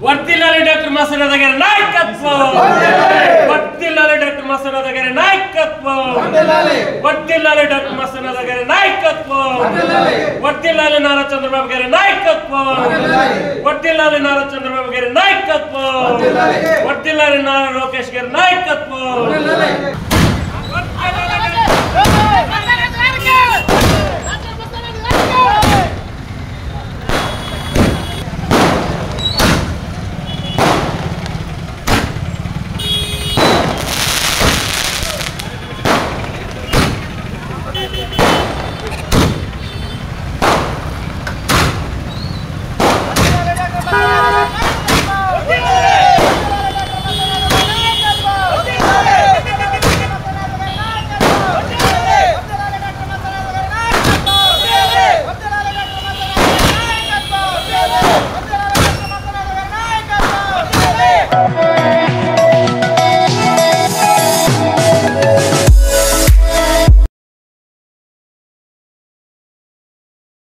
వర్ధిల్లాలి డాక్టర్ మసనద గారి నాయకత్వం వర్ధిల్లాలి డాక్టర్ మసనద గారి నాయకత్వం వర్ధిల్లాలి డాక్టర్ మసనద గారి నాయకత్వం వర్ధిల్లాలి నారా చంద్రబాబు గారి నాయకత్వం వర్ధిల్లాలి నారా చంద్రబాబు గారి నాయకత్వం వర్ధిల్లాలి నారా లోకేష్ గారి నాయకత్వం